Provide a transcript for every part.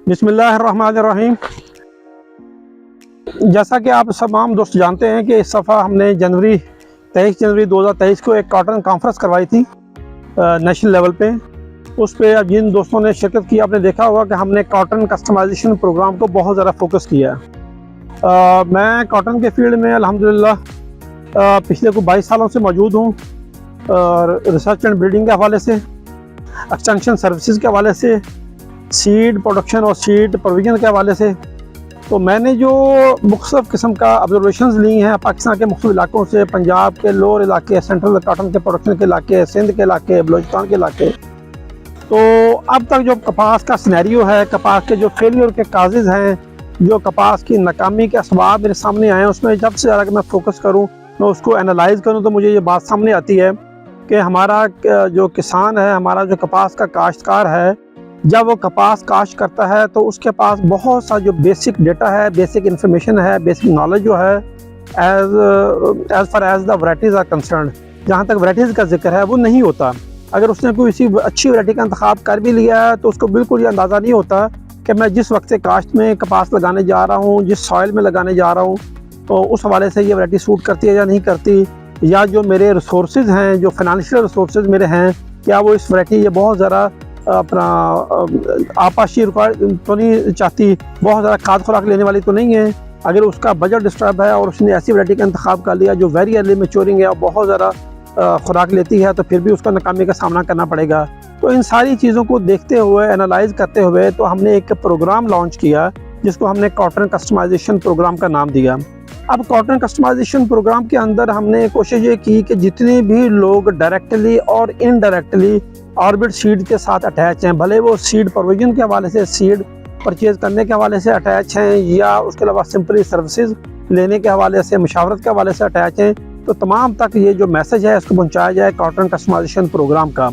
बिस्मिल्लाहिर्रहमानिर्रहीम। जैसा कि आप तमाम दोस्त जानते हैं कि इस दफ़ा हमने 23 जनवरी 2023 को एक कॉटन कॉन्फ्रेंस करवाई थी नेशनल लेवल पे। उस पे अब जिन दोस्तों ने शिरकत की आपने देखा होगा कि हमने कॉटन कस्टमाइजेशन प्रोग्राम को बहुत ज़्यादा फोकस किया। मैं कॉटन के फील्ड में अल्हम्दुलिल्लाह पिछले को 22 सालों से मौजूद हूँ, और रिसर्च एंड ब्रीडिंग के हवाले से, एक्सटेंशन सर्विसेज के हवाले से, सीड प्रोडक्शन और सीड प्रोविजन के हवाले से। तो मैंने जो मुख्तलिफ़ किस्म का ऑब्जर्वेशंस ली हैं पाकिस्तान के मुख्तलिफ़ इलाकों से, पंजाब के लोअर इलाके, सेंट्रल कॉटन के प्रोडक्शन के इलाके, सिंध के इलाके, बलूचिस्तान के इलाके, तो अब तक जो कपास का सिनेरियो है, कपास के जो फेलियर के काजेज़ हैं, जो कपास की नाकामी के असबाब मेरे सामने आए हैं, उसमें जब से ज़्यादा मैं फोकस करूँ, मैं उसको एनालाइज़ करूँ, तो मुझे ये बात सामने आती है कि हमारा जो किसान है, हमारा जो कपास का काश्तकार है, जब वो कपास काश्त करता है तो उसके पास बहुत सा जो बेसिक डेटा है, बेसिक इन्फॉर्मेशन है, बेसिक नॉलेज जो है as far as the varieties are concern, जहाँ तक वैराइटीज़ का जिक्र है वो नहीं होता। अगर उसने कोई इसी अच्छी वैराइटी का इंतखाब कर भी लिया है तो उसको बिल्कुल ये अंदाज़ा नहीं होता कि मैं जिस वक्त से काश्त में कपास लगाने जा रहा हूँ, जिस सॉइल में लगाने जा रहा हूँ, तो उस हवाले से ये वैराइटी सूट करती है या नहीं करती, या जो मेरे रिसोर्सेज हैं, जो फाइनेंशियल रिसोर्सेज मेरे हैं, क्या वो इस वैराइटी ये बहुत ज़्यादा अपना आपाशी रिक्वायर तो नहीं चाहती, बहुत ज़्यादा खाद खुराक लेने वाली तो नहीं है। अगर उसका बजट डिस्टर्ब है और उसने ऐसी वैराइटी का इंतखाब कर लिया जो वेरी अर्ली मैच्योरिंग है और बहुत ज़्यादा खुराक लेती है, तो फिर भी उसका नाकामी का सामना करना पड़ेगा। तो इन सारी चीज़ों को देखते हुए, एनालाइज करते हुए, तो हमने एक प्रोग्राम लॉन्च किया जिसको हमने कॉटन कस्टमाइजेशन प्रोग्राम का नाम दिया। अब कॉटन कस्टमाइजेशन प्रोग्राम के अंदर हमने कोशिश ये की कि जितने भी लोग डायरेक्टली और इनडायरेक्टली ऑर्बिट सीड के साथ अटैच हैं, भले वो सीड प्रोविजन के हवाले से, सीड परचेज करने के हवाले से अटैच हैं, या उसके अलावा सिंपली सर्विसेज लेने के हवाले से, मशावरत के हवाले से अटैच हैं, तो तमाम तक ये जो मैसेज है इसको पहुँचाया जाए कॉटन कस्टमाइजेशन प्रोग्राम का।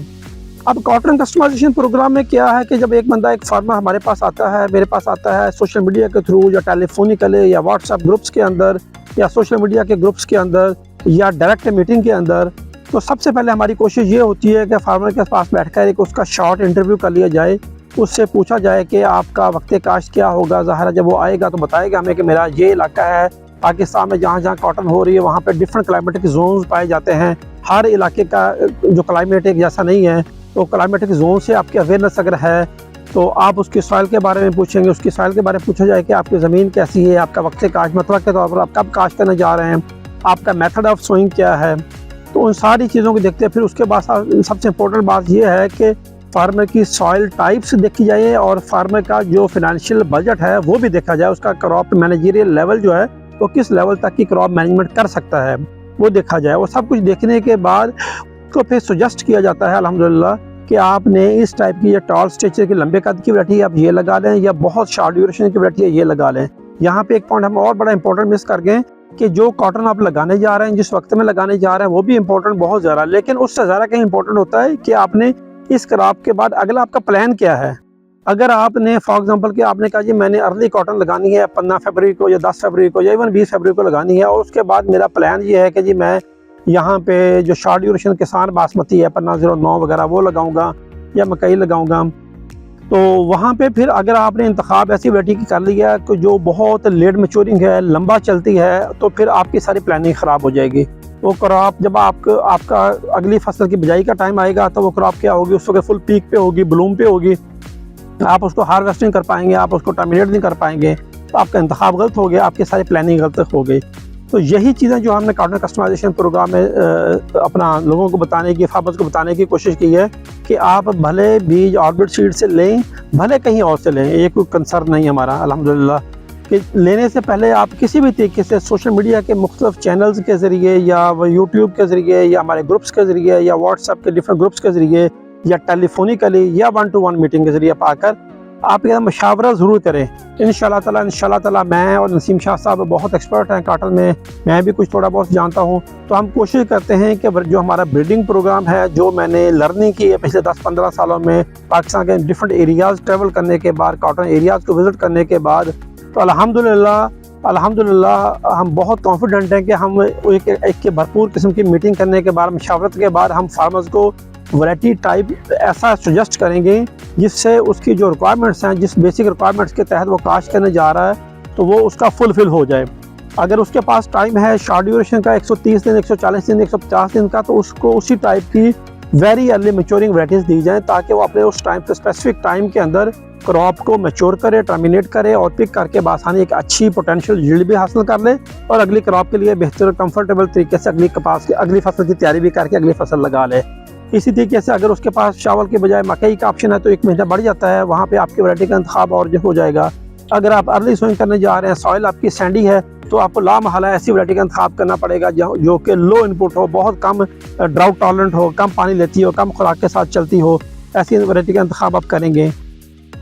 अब कॉटन कस्टमाइजेशन प्रोग्राम में क्या है कि जब एक बंदा, एक फार्मर हमारे पास आता है, मेरे पास आता है, सोशल मीडिया के थ्रू या टेलीफोनिकली या व्हाट्सएप ग्रुप्स के अंदर या सोशल मीडिया के ग्रुप्स के अंदर या डायरेक्ट मीटिंग के अंदर, तो सबसे पहले हमारी कोशिश ये होती है कि फार्मर के पास बैठकर एक उसका शॉर्ट इंटरव्यू कर लिया जाए, उससे पूछा जाए कि आपका वक्त काश्त क्या होगा। ज़ाहिर है जब वो आएगा तो बताएगा हमें कि मेरा ये इलाका है, पाकिस्तान में जहाँ जहाँ कॉटन हो रही है वहाँ पर डिफरेंट क्लाइमेटिक जोन्स पाए जाते हैं, हर इलाके का जो क्लाइमेट एक जैसा नहीं है, तो क्लाइमेटिक जोन से आपकी अवेयरनेस अगर है तो आप उसकी सॉइल के बारे में पूछेंगे, उसकी सॉइल के बारे में पूछा जाए कि आपकी ज़मीन कैसी है, आपका वक्त काश्त मतलब के तौर पर आप कब काश्त करने जा रहे हैं, आपका मेथड ऑफ सोइंग क्या है। तो उन सारी चीज़ों को देखते हैं। फिर उसके बाद सबसे इम्पोर्टेंट बात यह है कि फार्मर की सॉइल टाइप्स देखी जाए और फार्मर का जो फाइनेंशियल बजट है वो भी देखा जाए, उसका क्रॉप मैनेजरियल लेवल जो है वो किस लेवल तक की क्रॉप मैनेजमेंट कर सकता है वो देखा जाए। वो सब कुछ देखने के बाद तो फिर सजेस्ट किया जाता है अल्हम्दुलिल्लाह कि आपने इस टाइप की या टॉल स्ट्रक्चर की लंबे कद की वैरायटी आप ये लगा लें, या बहुत शॉर्ट ड्यूरेशन की वैरायटी है ये लगा लें। यहाँ पे एक पॉइंट हम और बड़ा इंपॉर्टेंट मिस कर गए कि जो कॉटन आप लगाने जा रहे हैं, जिस वक्त में लगाने जा रहे हैं, वो भी इंपॉर्टेंट बहुत ज़्यादा, लेकिन उससे ज़्यादा कहीं इंपॉर्टेंट होता है कि आपने इस क्रॉप के बाद अगला आपका प्लान क्या है। अगर आपने फॉर एग्जांपल कि आपने कहा जी मैंने अर्ली कॉटन लगानी है 15 फरवरी को या 10 फरवरी को या इवन 20 फरवरी को लगानी है, और उसके बाद मेरा प्लान ये है कि जी मैं यहाँ पे जो शॉर्ट ड्यूरेशन किसान बासमती है 1509 वगैरह वो लगाऊंगा या मकई लगाऊंगा, तो वहाँ पे फिर अगर आपने इंतखाब ऐसी वैरायटी की कर लिया कि जो बहुत लेट मैच्योरिंग है, लंबा चलती है, तो फिर आपकी सारी प्लानिंग ख़राब हो जाएगी। वो क्रॉप जब आपका अगली फसल की बिजाई का टाइम आएगा तो वो क्रॉप क्या होगी, उस वक्त फुल पीक पे होगी, ब्लूम पे होगी, आप उसको हार्वेस्टिंग कर पाएंगे, आप उसको टर्मिनेट नहीं कर पाएंगे, तो आपका इंतखाब गलत हो गया, आपकी सारी प्लानिंग गलत हो गई। तो यही चीज़ें जो हमने कॉटन कस्टमाइजेशन प्रोग्राम में अपना लोगों को बताने की, फार्मर्स को बताने की कोशिश की है कि आप भले बीज ऑर्बिट सीड से लें, भले कहीं और से लें, ये कोई कंसर्न नहीं हमारा अल्हम्दुलिल्लाह। कि लेने से पहले आप किसी भी तरीके से सोशल मीडिया के मुख्तलिफ चैनल्स के ज़रिए या यूट्यूब के ज़रिए या हमारे ग्रुप्स के ज़रिए या व्हाट्सएप के डिफरेंट ग्रुप्स के ज़रिए या टेलीफोनिकली या 1-to-1 मीटिंग के ज़रिए पाकर आप यह मशावरा ज़रूर करें। इंशाल्लाह ताला मैं और नसीम शाह साहब बहुत एक्सपर्ट हैं कॉटन में, मैं भी कुछ थोड़ा बहुत जानता हूँ, तो हम कोशिश करते हैं कि जो हमारा ब्रीडिंग प्रोग्राम है, जो मैंने लर्निंग की है पिछले 10-15 सालों में पाकिस्तान के डिफरेंट एरियाज़ ट्रैवल करने के बाद, कॉटन एरियाज़ को विज़िट करने के बाद, तो अल्हम्दुलिल्लाह हम बहुत कॉन्फिडेंट हैं कि हम एक भरपूर किस्म की मीटिंग करने के बाद, मशावरत के बाद हम फार्मर्स को वैरायटी टाइप ऐसा सजेस्ट करेंगे जिससे उसकी जो रिक्वायरमेंट्स हैं, जिस बेसिक रिक्वायरमेंट्स के तहत वो काश्त करने जा रहा है, तो वो उसका फुलफिल हो जाए। अगर उसके पास टाइम है शॉर्ट ड्यूरेशन का 130 दिन, 140 दिन, 150 दिन का, तो उसको उसी टाइप की वेरी अर्ली मैच्योरिंग वैराइटीज़ दी जाएँ ताकि वो अपने उस टाइम पे स्पेसिफिक टाइम के अंदर क्रॉप को मैच्योर करे, टर्मिनेट करे और पिक करके बासानी एक अच्छी पोटेंशियल यील्ड भी हासिल कर ले और अगली क्रॉप के लिए बेहतर कंफर्टेबल तरीके से अगली फसल की तैयारी भी करके अगली फसल लगा ले। इसी तरीके से अगर उसके पास चावल के बजाय मकई का ऑप्शन है तो 1 महीना बढ़ जाता है, वहाँ पे आपकी वैरायटी का इंतखाब और जो हो जाएगा। अगर आप अर्ली सोइंग करने जा रहे हैं, सॉइल आपकी सैंडी है, तो आपको लामहला ऐसी वैरायटी का इंतखाब करना पड़ेगा जो कि लो इनपुट हो, बहुत कम ड्राउट टॉलरेंट हो, कम पानी लेती हो, कम खुराक के साथ चलती हो, ऐसी वैरायटी का इंतखाब आप करेंगे।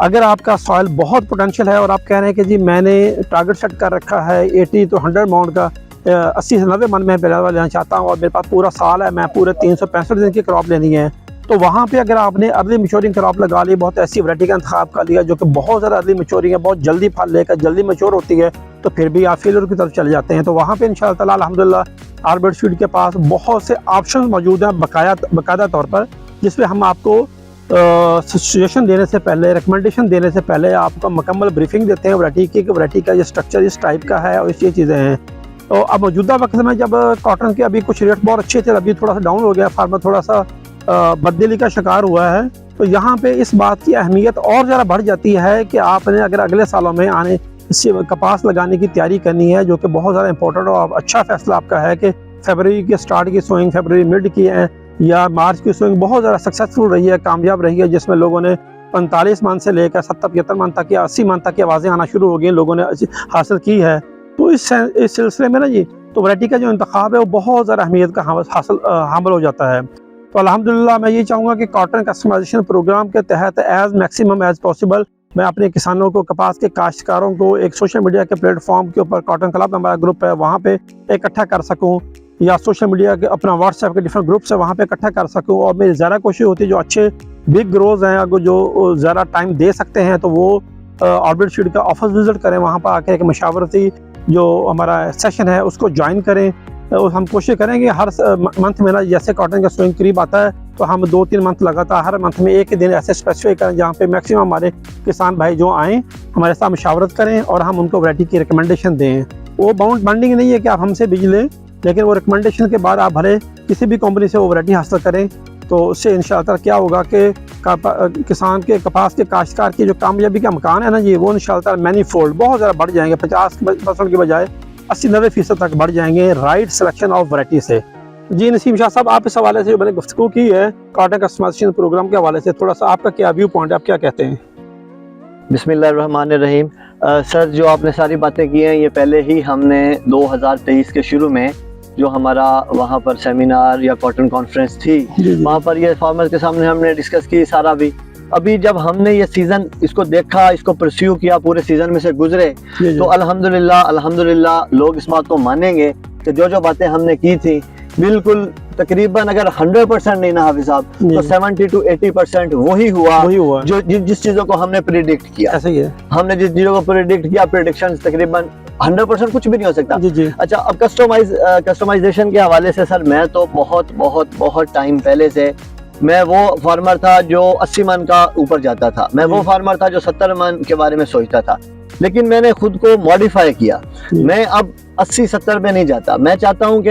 अगर आपका सॉइल बहुत पोटेंशियल है और आप कह रहे हैं कि जी मैंने टारगेट सेट कर रखा है 80 to 100 माउंट का, 80 से 90 मन में पैदावार लेना चाहता हूँ और मेरे पास पूरा साल है, मैं पूरे 365 दिन की क्रॉप लेनी है, तो वहाँ पे अगर आपने अर्ली मैच्योरिंग क्रॉप लगा ली, बहुत ऐसी वैरायटी का इंतखाब कर लिया जो कि बहुत ज़्यादा अर्ली मैच्योरिंग है, बहुत जल्दी फल लेकर जल्दी मैच्योर होती है, तो फिर भी आप फेलियर की तरफ चले जाते हैं। तो वहाँ पे इंशाअल्लाह ताला अल्हम्दुलिल्लाह आर्बिट सीड के पास बहुत से ऑप्शन मौजूद हैं बाकायदा तौर पर, जिसमें हम आपको सजेशन देने से पहले, रिकमेंडेशन देने से पहले आपको मुकम्मल ब्रीफिंग देते हैं वैरायटी की कि वैरायटी का ये स्ट्रक्चर इस टाइप का है और ये चीज़ें हैं। तो अब मौजूदा वक्त में जब कॉटन के अभी कुछ रेट बहुत अच्छे थे, अभी थोड़ा सा डाउन हो गया, फार्मर थोड़ा सा बददिली का शिकार हुआ है, तो यहाँ पे इस बात की अहमियत और ज़रा बढ़ जाती है कि आपने अगर अगले सालों में आने कपास लगाने की तैयारी करनी है, जो कि बहुत ज़्यादा इंपॉर्टेंट और अच्छा फैसला आपका है कि फरवरी के स्टार्ट की सोइंग, फरवरी मिड की है या मार्च की सोइंग बहुत ज़्यादा सक्सेसफुल रही है, कामयाब रही है, जिसमें लोगों ने 45 मन से लेकर 70-75 मन तक या 80 मन तक की आवाज़ें आना शुरू हो गई, लोगों ने हासिल की है। तो इस सिलसिले में ना जी, तो वैरायटी का जो इंतखाब है वो बहुत ज़्यादा अहमियत का हामिल हो जाता है। तो अल्हम्दुलिल्लाह मैं ये चाहूँगा कि कॉटन कस्टमाइजेशन प्रोग्राम के तहत एज़ मैक्सिमम एज़ पॉसिबल मैं अपने किसानों को, कपास के काश्तकारों को एक सोशल मीडिया के प्लेटफॉर्म के ऊपर, कॉटन क्लब हमारा ग्रुप है, वहाँ पे इकट्ठा कर सकूँ, या सोशल मीडिया के अपना व्हाट्सएप के डिफरेंट ग्रुप्स है वहाँ पे इकट्ठा कर सकूँ। और मेरी ज़्यादा कोशिश होती है जो अच्छे बिग ग्रोज हैं, अगर जो ज़्यादा टाइम दे सकते हैं तो वो ऑर्बिट सीड का ऑफिस विजिट करें, वहाँ पर आके एक मशावरती जो हमारा सेशन है उसको ज्वाइन करें। तो हम कोशिश करेंगे हर मंथ में ना, जैसे कॉटन का सोइंग करीब आता है तो हम 2-3 मंथ लगातार हर मंथ में एक ही दिन ऐसे स्पेसिफिक करें जहाँ पे मैक्सिमम हमारे किसान भाई जो आएँ हमारे साथ मशावरत करें और हम उनको वैरायटी की रिकमेंडेशन दें। वो बाउंडिंग नहीं है कि आप हमसे बीज लें, लेकिन वो रिकमेंडेशन के बाद आप भले किसी भी कंपनी से वो वैरायटी हासिल करें, तो उससे इंशाअल्लाह क्या होगा कि किसान के, कपास के काश्तकार की जो कामयाबी का मकान है ना जी, वो इंशाअल्लाह मैनीफोल्ड बहुत ज़्यादा बढ़ जाएंगे, 50% के बजाय 80-90% तक बढ़ जाएंगे राइट सिलेक्शन ऑफ वैरायटी से। जी नसीम शाह साहब, आप इस हवाले से जो मैंने गुफ्तगू की है कॉटन कस्टमाइजेशन प्रोग्राम के हवाले से, थोड़ा सा आपका क्या व्यू पॉइंट है, आप क्या कहते हैं? बिस्मिल्लाहिर्रहमानिर्रहीम। सर, जो आपने सारी बातें की हैं ये पहले ही हमने 2023 के शुरू में जो हमारा वहाँ पर सेमिनार या कॉटन कॉन्फ्रेंस थी, वहाँ पर ये फार्मर्स के सामने हमने डिस्कस की सारा भी। अभी जब हमने ये सीज़न इसको देखा, इसको परस्यू किया, पूरे सीज़न में से गुजरे, तो अल्हम्दुलिल्लाह लोग इस बात को मानेंगे कि जो बातें हमने की थी बिल्कुल तकरीबन अगर 100% नहीं ना हाफिज साहब, तो 70 to 80% वही हुआ जो जिस चीज़ों को हमने प्रिडिक्ट किया। ऐसा ही है, हमने जिस चीज़ों को प्रिडिक्ट किया, प्रिडिक्शन तकरीबन 100% कुछ भी नहीं हो सकता। जी। अच्छा, अब कस्टमाइजेशन के हवाले से सर, मैं तो बहुत टाइम पहले से मैं वो फार्मर था जो 80 मन का ऊपर जाता था, मैं वो फार्मर था जो 70 मन के बारे में सोचता था, लेकिन मैंने खुद को मॉडिफाई किया। मैं अब 80-70 में नहीं जाता, मैं चाहता हूँ कि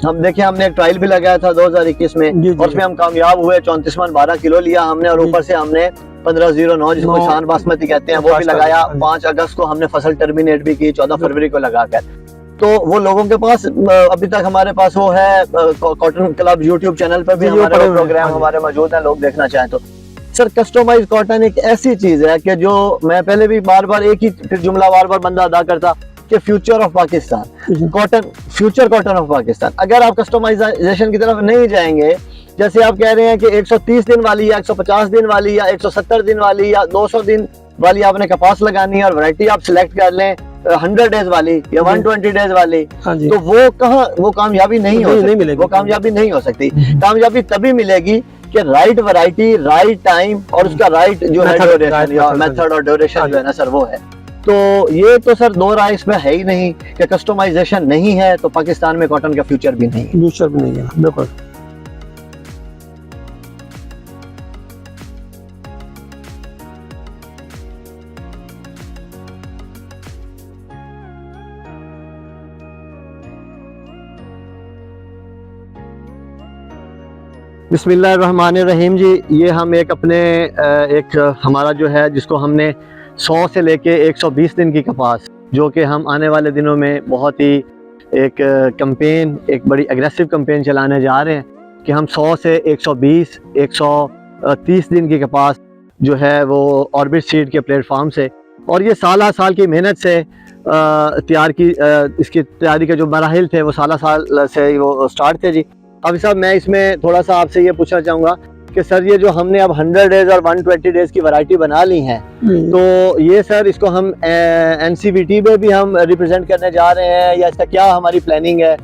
हम देखें, हमने एक ट्रायल भी लगाया था 2021 में और उसमें हम कामयाब हुए, 34 मन 12 किलो लिया हमने, और ऊपर से हमने 1509 जिसको शान बासमती कहते हैं वो भी लगाया। 5 अगस्त को हमने फसल टर्मिनेट भी की, 14 फरवरी को लगाकर। तो वो लोगों के पास अभी तक हमारे पास वो है, कॉटन क्लब यूट्यूब चैनल पर भी हमारे प्रोग्राम हमारे मौजूद हैं, लोग देखना चाहें तो। सर, कस्टमाइज कॉटन एक ऐसी चीज है कि जो मैं पहले भी बार एक ही फिर जुमला बार बंदा अदा करता कि future of Pakistan cotton, future cotton of Pakistan. अगर आप कस्टमाइजेशन की तरफ नहीं जाएंगे, जैसे आप कह रहे हैं कि 130 दिन वाली या 150 दिन वाली या 170 दिन वाली या 200 दिन वाली आपने कपास लगानी है और वैरायटी आप सिलेक्ट कर लें 100 डेज वाली या 120 डेज वाली, तो वो कामयाबी नहीं हो सकती, वो कामयाबी नहीं हो सकती। कामयाबी तभी मिलेगी कि राइट वैरायटी, राइट टाइम और उसका राइट जो है मेथड और ड्यूरेशन जो है ना सर, वो है। तो ये तो सर दो राय इसमें है ही नहीं कि कस्टमाइजेशन नहीं है तो पाकिस्तान में कॉटन का फ्यूचर भी नहीं है। बिल्कुल। बिस्मिल्लाहिर्रहमानिर्रहीम जी, ये हम एक अपने एक हमारा जो है जिसको हमने 100 से लेके 120 दिन की कपास, जो कि हम आने वाले दिनों में बहुत ही एक कैंपेन, एक बड़ी एग्रेसिव कैंपेन चलाने जा रहे हैं कि हम 100 से 120 130 दिन की कपास जो है वो ऑर्बिट सीड के प्लेटफॉर्म से, और ये साल की मेहनत से तैयार की, इसकी तैयारी के जो मराहिल थे वो साल से वो स्टार्ट थे जी। अभी साहब मैं इसमें थोड़ा सा आपसे ये पूछना चाहूँगा कि सर ये जो हमने अब 100 डेज़ और 120 डेज़ की वैरायटी बना ली हैं, तो ये सर इसको हम NCVT में भी हम रिप्रेजेंट करने जा रहे हैं या इसका क्या हमारी प्लानिंग है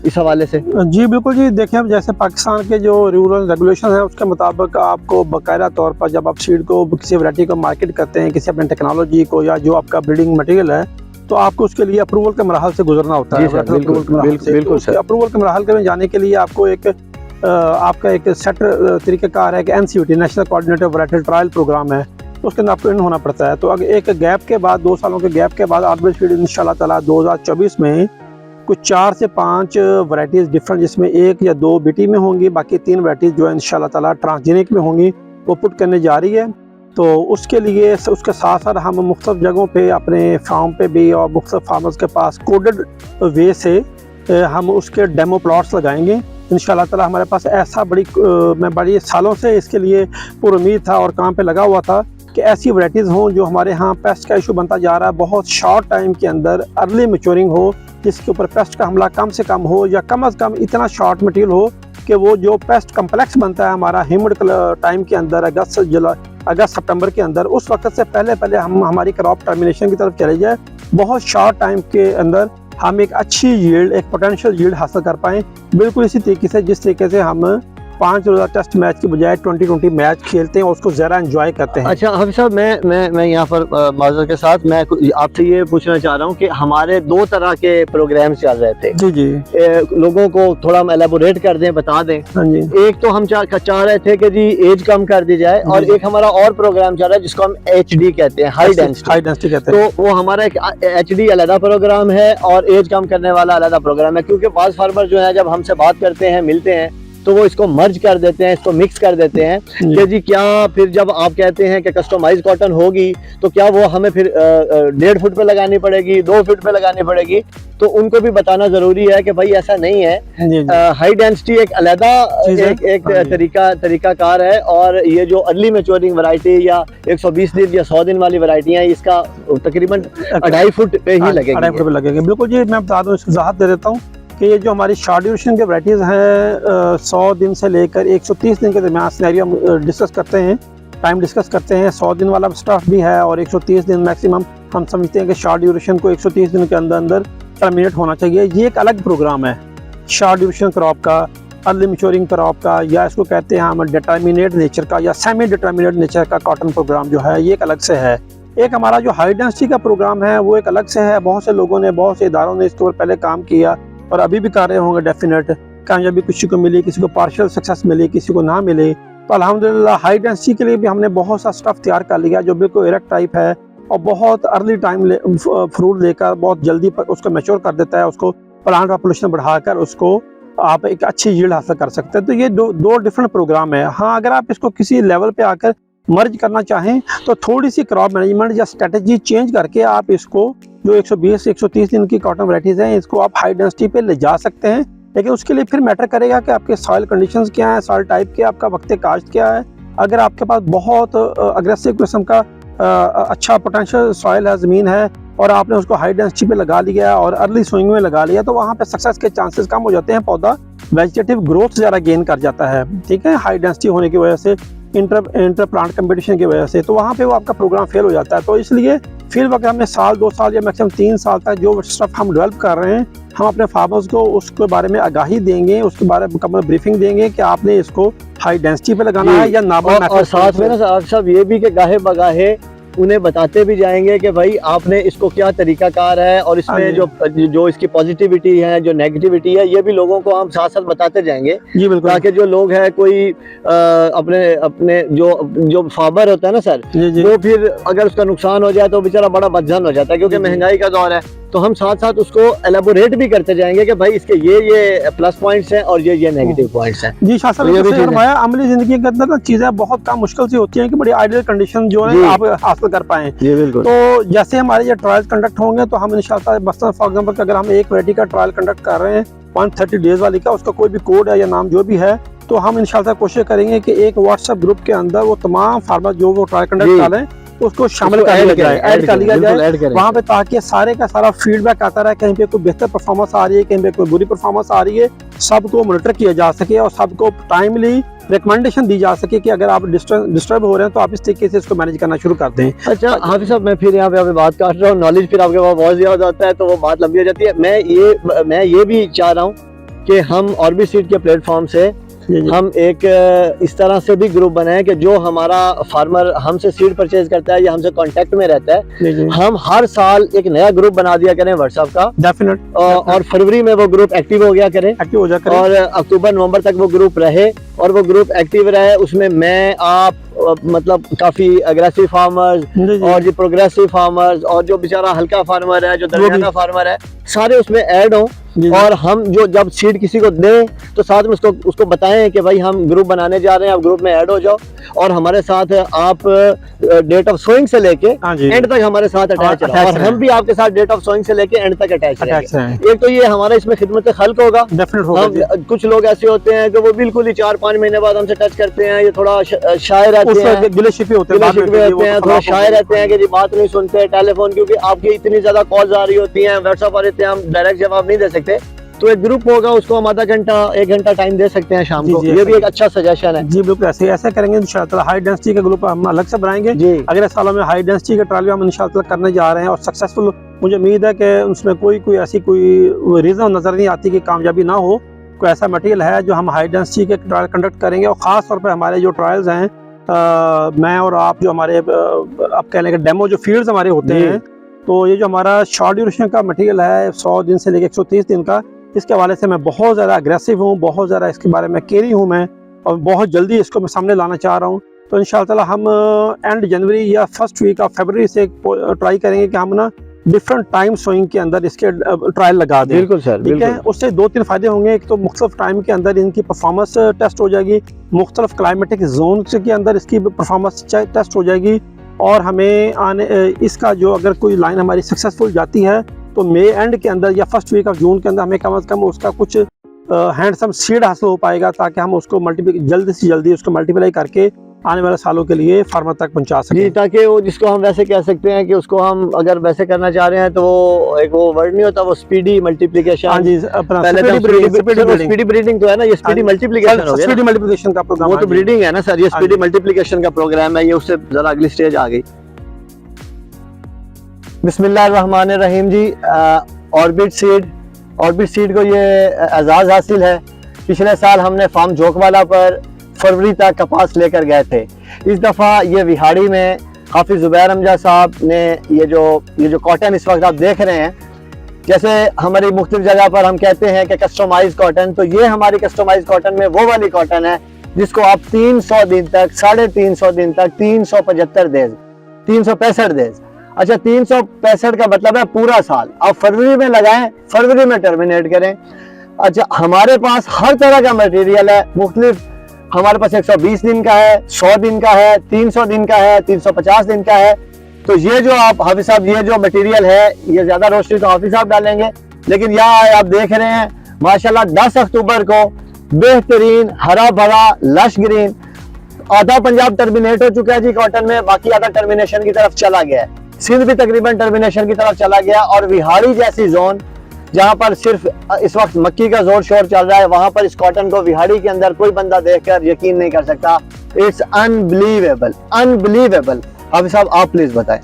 इस हवाले से? जी बिल्कुल जी, देखिए अब जैसे पाकिस्तान के जो रूरल रेगुलेशन है उसके मुताबिक आपको बाकायदा तौर पर जब आप सीड को किसी वैरायटी को मार्केट करते हैं, किसी अपने टेक्नोलॉजी को या जो आपका ब्रीडिंग मटेरियल है, तो आपको उसके लिए अप्रूवल के मराहल से गुजरना होता है। बिल्कुल सर। अप्रूवल के मराहल में जाने के लिए आपको एक आपका एक सेट तरीक़ाकार है कि NCVT national coordinator variety trial program है, उसके अंदर आपको इन होना पड़ता है। तो अगर एक गैप के बाद 2 सालों के गैप के बाद ऑर्बिट सीड इंशाल्लाह ताला 2024 में कुछ 4 से 5 वैरायटीज़ डिफरेंट, जिसमें 1 या 2 BT में होंगी, बाकी 3 वैरायटीज़ जो है इंशाल्लाह ताला ट्रांसजेनिक में होंगी, वो पुट करने जा रही है। तो उसके लिए उसके साथ साथ हम मुख्तलिफ जगहों पे अपने फार्म पे भी और मुख्तलिफ फार्मर्स के पास कोडेड वे से हम उसके डेमो प्लॉट्स लगाएंगे इंशाल्लाह ताला। हमारे पास ऐसा मैं बड़ी सालों से इसके लिए पुरुमीद था और काम पे लगा हुआ था कि ऐसी वैरायटीज़ हों जो हमारे यहाँ पेस्ट का इशू बनता जा रहा है, बहुत शॉर्ट टाइम के अंदर अर्ली मैच्योरिंग हो, जिसके ऊपर पेस्ट का हमला कम से कम हो या कम अज़ कम इतना शॉर्ट मटेरियल हो कि वो जो पेस्ट कम्प्लेक्स बनता है हमारा ह्यूमिड टाइम के अंदर अगस्त सितंबर के अंदर, उस वक्त से पहले हम हमारी क्रॉप टर्मिनेशन की तरफ चले जाए, बहुत शॉर्ट टाइम के अंदर हम एक अच्छी यील्ड, एक पोटेंशियल यील्ड हासिल कर पाएँ। बिल्कुल इसी तरीके से जिस तरीके से हम 5 रोज़ा टेस्ट मैच की बजाय 20-20 मैच खेलते हैं और उसको ज़रा एंजॉय करते हैं। अच्छा हाफिज़ साहब, मैं यहाँ पर माज़रत के साथ मैं आपसे ये पूछना चाह रहा हूँ कि हमारे 2 तरह के प्रोग्राम्स चल रहे थे जी। लोगों को थोड़ा हम एलेबोरेट कर दें, बता दें। हाँ जी। एक तो हम चाह रहे थे कि जी एज कम कर दी जाए, और एक हमारा और प्रोग्राम चल रहा है जिसको हम HD कहते हैं, हाई डेंसिटी कहते हैं। तो वो हमारा एक HD अलग प्रोग्राम है और एज कम करने वाला अलग प्रोग्राम है, क्योंकि बाज़ फार्मर जो है जब हमसे बात करते हैं, मिलते हैं, तो वो इसको मर्ज कर देते हैं, इसको मिक्स कर देते हैं कि जी क्या फिर जब आप कहते हैं कि कस्टमाइज कॉटन होगी तो क्या वो हमें फिर 1.5 फुट पे लगानी पड़ेगी, 2 फुट पे लगानी पड़ेगी? तो उनको भी बताना जरूरी है कि भाई ऐसा नहीं है। हाई डेंसिटी एक अलहदा एक तरीकाकार है, और ये जो अर्ली मैच्योरिंग वैरायटी या 120 दिन या 100 दिन वाली वैरायटी है, इसका तकरीबन 2.5 फुट पे ही लगेगा। बिल्कुल जी, मैं बता दूँ, इसकी वजाहत दे देता हूँ कि ये जो हमारी शॉर्ट ड्यूरेशन की वैरायटीज़ हैं 100 दिन से लेकर 130 दिन के दरमियान सिनेरियो हम डिस्कस करते हैं, टाइम डिस्कस करते हैं। 100 दिन वाला स्टाफ भी है और 130 दिन मैक्सिमम हम समझते हैं कि शॉर्ट ड्यूरेशन को 130 दिन के अंदर टर्मिनेट होना चाहिए। ये एक अलग प्रोग्राम है शॉर्ट ड्यूरेशन क्रॉप का, अर्ली मैच्योरिंग क्रॉप का, या इसको कहते हैं हम डिटर्मिनेट नेचर का या सेमी डिटर्मिनेट नेचर का कॉटन प्रोग्राम जो है, ये एक अलग से है। एक हमारा जो हाई डेंसिटी का प्रोग्राम है वो एक अलग से है। बहुत से लोगों ने, बहुत से इदारों ने इसके ऊपर पहले काम किया और अभी भी कर रहे होंगे। डेफिनेट कामयाबी किसी को मिली, किसी को पार्शियल सक्सेस मिली, किसी को ना मिले, तो अल्हम्दुलिल्लाह हाई डेंसिटी के लिए भी हमने बहुत सा स्टफ तैयार कर लिया जो बिल्कुल इरेक्ट टाइप है और बहुत अर्ली टाइम फ्रूट लेकर बहुत जल्दी उसको मैच्योर कर देता है, उसको प्लांट पॉपुलेशन बढ़ाकर उसको आप एक अच्छी यील्ड हासिल कर सकते हैं। तो ये दो डिफरेंट प्रोग्राम है। हाँ, अगर आप इसको किसी लेवल पे आकर मर्ज करना चाहें तो थोड़ी सी क्रॉप मैनेजमेंट या स्ट्रेटजी चेंज करके आप इसको जो 120-130 दिन की कॉटन वैरायटीज़ हैं, इसको आप हाई डेंसिटी पे ले जा सकते हैं। लेकिन उसके लिए फिर मैटर करेगा कि आपके सॉइल कंडीशंस क्या हैं, सॉइल टाइप क्या, आपका वक्त काश्त क्या है। अगर आपके पास बहुत अग्रेसिव किस्म का अच्छा पोटेंशियल सॉइल है, ज़मीन है, और आपने उसको हाई डेंसिटी पे लगा लिया और अर्ली स्विंग में लगा लिया, तो वहाँ पे सक्सेस के चांसेस कम हो जाते हैं, पौधा वेजिटेटिव ग्रोथ ज़्यादा गेन कर जाता है। ठीक है, हाई डेंसिटी होने की वजह से, इंटर प्लांट कंपटीशन की वजह से, तो वहाँ पे वो आपका प्रोग्राम फेल हो जाता है। तो इसलिए फिर वक्त हमने साल 2 साल या मैक्सिमम 3 साल तक जो स्टफ हम डेवलप कर रहे हैं, हम अपने फार्मर्स को उसके बारे में आगाही देंगे, उसके बारे में मुकम्मल ब्रीफिंग देंगे कि आपने इसको हाई डेंसिटी पे लगाना है या नाबा। और साथ में ना सब ये भी कि गाहे बगाहे उन्हें बताते भी जाएंगे कि भाई आपने इसको क्या तरीकाकार है, और इसमें जो इसकी पॉजिटिविटी है, जो नेगेटिविटी है, ये भी लोगों को हम साथ साथ बताते जाएंगे जी बिल्कुल, ताकि जो लोग हैं कोई अपने जो फार्मर होता है ना सर, वो फिर अगर उसका नुकसान हो जाए तो बेचारा बड़ा बदजन हो जाता है, क्योंकि महंगाई का दौर है। तो हम साथ साथ उसको एलेबोरेट भी करते जाएंगे कि भाई इसके ये प्लस पॉइंट्स हैं और ये नेगेटिव पॉइंट्स हैं। जी शाह साहब, तो ये भी जैसे चीज़ है। फरमाया, अमली जिंदगी के अंदर ना चीजें बहुत कम मुश्किल सी होती हैं कि बड़ी आइडियल कंडीशन जो जी। है आप हासिल कर पाएं। जी बिल्कुल। तो जैसे हमारे ये ट्रायल कंडक्ट होंगे तो हम इंशाल्लाह मसलन फॉर एग्जांपल अगर हम एक वैरायटी का ट्रायल कंडक्ट कर रहे हैं 130 डेज वाली का, उसका कोई भी कोड है या नाम जो भी है, तो हम इंशाल्लाह कोशिश करेंगे कि एक व्हाट्सएप ग्रुप के अंदर वो तमाम फार्मर जो वो ट्रायल कंडक्ट डालें उसको शामिल कर लिया जाए, ऐड कर लिया जाए वहाँ पे, ताकि सारे का सारा फीडबैक आता रहे। कहीं पे कोई बेहतर परफॉर्मेंस आ रही है, कहीं पे कोई बुरी परफॉर्मेंस आ रही है, सबको मॉनिटर किया जा सके और सबको टाइमली रिकमेंडेशन दी जा सके कि अगर आप डिस्टर्ब हो रहे हैं तो आप इस तरीके से इसको मैनेज करना शुरू कर दें। अच्छा हाफिज साहब, मैं फिर यहाँ पे बात काट रहा हूँ, नॉलेज फिर आपके पास बहुत ज्यादा होता है तो वो बात लंबी हो जाती है। मैं ये भी चाह रहा हूँ कि हम ऑर्बिट सीड के प्लेटफॉर्म से हम एक इस तरह से भी ग्रुप बनाए कि जो हमारा फार्मर हमसे सीड परचेज करता है या हमसे कांटेक्ट में रहता है, हम हर साल एक नया ग्रुप बना दिया करें व्हाट्सएप का, डेफिनेट, और फरवरी में वो ग्रुप एक्टिव हो गया करे, एक्टिव हो जाए और अक्टूबर नवंबर तक वो ग्रुप रहे और वो ग्रुप एक्टिव रहे। उसमें मैं आप मतलब काफी अग्रेसिव फार्मर्स और जो प्रोग्रेसिव फार्मर्स और जो बेचारा हल्का फार्मर है, जो दरमियाना फार्मर है, सारे उसमें ऐड हों और हम जो जब सीड किसी को दें तो साथ में उसको बताएं कि भाई हम ग्रुप बनाने जा रहे हैं, आप ग्रुप में ऐड हो जाओ और हमारे साथ आप डेट ऑफ सोइंग से लेके एंड तक हमारे साथ अटैच रहो और हम भी आपके साथ डेट ऑफ सोइंग से लेके एंड तक अटैच रहेंगे। एक तो ये हमारा इसमें खिदमत खल्क होगा। कुछ लोग ऐसे होते हैं कि वो बिल्कुल ही 4-5 महीने बाद हमसे टच करते हैं, ये थोड़ा शायर रहते हैं, गिले-शिकवे होते हैं, थोड़ा शायर रहते हैं कि जी बात नहीं सुनते टेलीफोन, क्योंकि आपकी इतनी ज्यादा कॉल्स आ रही होती हैं, व्हाट्सएप आ रहे हैं, हम डायरेक्ट जवाब नहीं दे सकते। तो एक ग्रुप होगा, उसको हम आधा घंटा 1 घंटा टाइम दे सकते हैं शाम को। ये भी एक अच्छा सजेशन है। जी बिल्कुल, ऐसे करेंगे इंशाल्लाह। हाई डेंसिटी का ग्रुप हम अलग से बनाएंगे। अगले सालों में हाई डेंसिटी का ट्रायल भी हम इंशाल्लाह करने जा रहे हैं और सक्सेसफुल, मुझे उम्मीद है कि उसमें कोई ऐसी कोई रीजन नजर नहीं आती कि कामयाबी ना हो। कोई ऐसा मटेरियल है जो हम हाई डेंसिटी के ट्रायल कंडक्ट करेंगे और खास तौर पर हमारे जो ट्रायल्स हैं, मैं और आप जो हमारे आप कह लेंगे डेमो जो फील्ड्स हमारे होते हैं, तो ये जो हमारा शॉर्ट ड्यूरेशन का मटेरियल है 100 दिन से लेकर 130 दिन का, इसके हवाले से मैं बहुत ज़्यादा अग्रेसिव हूँ, बहुत ज़्यादा इसके बारे में केयरिंग हूँ मैं, और बहुत जल्दी इसको मैं सामने लाना चाह रहा हूँ। तो इंशाअल्लाह हम एंड जनवरी या फर्स्ट वीक ऑफ फरवरी से ट्राई करेंगे कि हम ना डिफरेंट टाइम सोइंग के अंदर इसके ट्रायल लगा दें। बिल्कुल सर, ठीक है। उससे 2-3 फायदे होंगे। एक तो मुख्तलिफ टाइम के अंदर इनकी परफॉर्मेंस टेस्ट हो जाएगी, मुख्तलिफ क्लाइमेटिक जोन के अंदर इसकी परफॉर्मेंस टेस्ट हो जाएगी, और हमें आने इसका जो अगर कोई लाइन हमारी सक्सेसफुल जाती है तो मई एंड के अंदर या फर्स्ट वीक ऑफ जून के अंदर हमें कम से कम उसका कुछ हैंडसम सीड हासिल हो पाएगा, ताकि हम उसको जल्दी से जल्दी उसको मल्टीप्लाई करके आने वाले सालों के लिए फार्मर तक पहुंचा सकें। ताकि वो जिसको हम वैसे कह सकते हैं कि उसको हम अगर वैसे करना चाह रहे हैं तो वो एक वो वर्ड नहीं होता, वो स्पीडी मल्टीप्लिकेशन। हाँ जी, अपना स्पीडी ब्रीडिंग तो है ना, ये स्पीडी मल्टीप्लिकेशन हो गया। स्पीडी मल्टीप्लिकेशन का प्रोग्राम, वो तो ब्रीडिंग है ना सर, ये स्पीडी मल्टीप्लिकेशन का प्रोग्राम है, ये उससे जरा अगली स्टेज आ गई। बिस्मिल्लाहिर्रहमानिर्रहीम जी। ऑर्बिट सीड को ये एजाज़ हासिल है। पिछले साल हमने फार्म जोकवाला पर फरवरी तक कपास लेकर गए थे। इस दफ़ा ये विहाड़ी में हाफिज ज़ुबैर हमजा साहब ने ये जो कॉटन इस वक्त आप देख रहे हैं, जैसे हमारी मुख्तलिफ जगह पर हम कहते हैं कि कस्टमाइज कॉटन, तो ये हमारी कस्टमाइज कॉटन में वो वाली कॉटन है जिसको आप 300 दिन तक, 350 दिन तक, 375 डेज, 365 डेज, अच्छा 365 का मतलब है पूरा साल, आप फरवरी में लगाएं, फरवरी में टर्मिनेट करें। अच्छा हमारे पास हर तरह का मटेरियल है मुख्तलिफ, हमारे पास 120 दिन का है, 100 दिन का है, 300 दिन का है, 350 दिन का है। तो ये जो आप हाफिज साहब, ये जो मटेरियल है, ये ज्यादा रोशनी तो हाफिज साहब डालेंगे, लेकिन यहाँ आप देख रहे हैं माशाल्लाह 10 अक्टूबर को बेहतरीन हरा भरा लश ग्रीन, आधा पंजाब टर्मिनेट हो चुका है जी कॉटन में, बाकी आधा टर्मिनेशन की तरफ चला गया है, सिंध भी तकरीबन टर्मिनेशन की तरफ चला गया, और विहाड़ी जैसी जोन जहां पर सिर्फ इस वक्त मक्की का जोर शोर चल रहा है, वहां पर इस कॉटन को विहाड़ी के अंदर कोई बंदा देखकर यकीन नहीं कर सकता। It's unbelievable, unbelievable. हाफिज साहब आप प्लीज बताएं।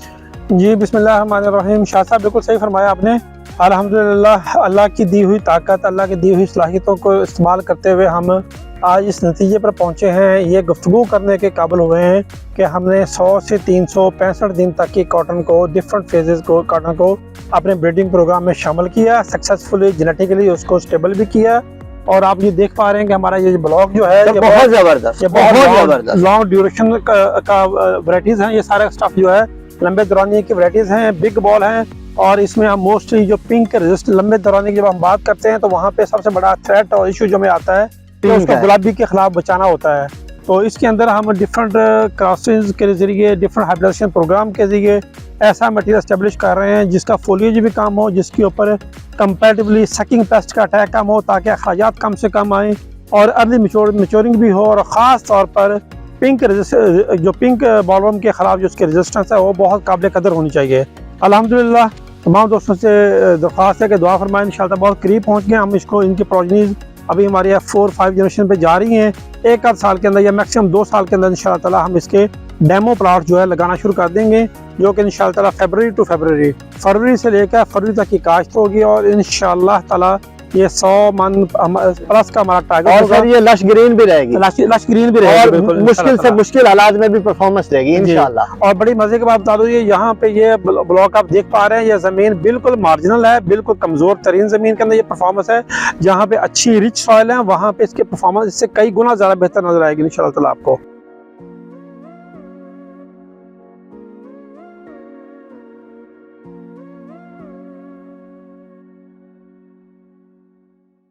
जी बिस्मिल्लाहिर्रहमानिर्रहीम। शाह साहब बिल्कुल सही फरमाया आपने। अल्हम्दुलिल्लाह, अल्लाह की दी हुई ताकत, अल्लाह की दी हुई सलाहियतों को इस्तेमाल करते हुए हम आज इस नतीजे पर पहुँचे हैं, ये गुफ्तगू करने के काबिल हुए हैं कि हमने 100 से 365 दिन तक की कॉटन को, डिफरेंट फेजेस को, कॉटन को अपने ब्रीडिंग प्रोग्राम में शामिल किया, सक्सेसफुली जेनेटिकली उसको स्टेबल भी किया। और आप ये देख पा रहे हैं कि हमारा ये ब्लॉक जो है, बहुत जबरदस्त, बहुत लॉन्ग ड्यूरेशन का वैरायटीज हैं। ये सारा स्टफ जो है लंबे दौरानिए की वैरायटीज हैं, बिग बॉल हैं, और इसमें हम मोस्टली जो पिंक रेजिस्ट लंबे दौरान की जब हम बात करते हैं तो वहाँ पे सबसे बड़ा थ्रेट और इशू जो हमें आता है तो Pink उसको है। गुलाबी के खिलाफ बचाना होता है। तो इसके अंदर हम डिफरेंट क्रॉसिंग के जरिए, डिफरेंट हाइब्रिडेशन प्रोग्राम के जरिए ऐसा मटीरियल स्टेब्लिश कर रहे हैं जिसका फोलिएज भी कम हो, जिसके ऊपर कंपैरेटिवली सकिंग पेस्ट का अटैक कम हो, ताकि अखराजात कम से कम आए और अर्ली मैच्योरिंग भी हो। और ख़ास तौर पर जो पिंक बॉलवर्म के खिलाफ जो उसकी रेजिस्टेंस है वो बहुत काबिल कदर होनी चाहिए। अल्हम्दुलिल्लाह तमाम दोस्तों से दरख्वास्त है कि दुआ फरमाएं, इंशाअल्लाह बहुत करीब पहुंच गए हम इसको। इनकी प्रोजनीज अभी हमारी 4-5 जनरेशन पे जा रही हैं। एक आध साल के अंदर या मैक्सिमम 2 साल के अंदर इंशाअल्लाह ताला हम इसके डेमो प्लाट जो है लगाना शुरू कर देंगे, जो कि इंशाअल्लाह ताला फरवरी से लेकर फरवरी तक की काश्त होगी और इंशाअल्लाह ताला ये 100 मन प्लस का हमारा टारगेट और होगा। सर ये लश ग्रीन भी रहेगी लश ग्रीन भी रहेगी और बिल्कुल, मुश्किल इंशाअल्लाह से ताला। मुश्किल हालात में भी परफॉर्मेंस रहेगी जी। इंशाल्लाह। और बड़ी मजे की बात बता दूं, ये यहाँ पे ये ब्लॉक आप देख पा रहे हैं, ये जमीन बिल्कुल मार्जिनल है, बिल्कुल कमजोर तरीन जमीन के अंदर ये परफॉर्मेंस है। जहाँ पे अच्छी रिच सॉइल है वहाँ पे इसके परफॉर्मेंस इससे कई गुना ज्यादा बेहतर नजर आएगी इंशाअल्लाह ताला आपको।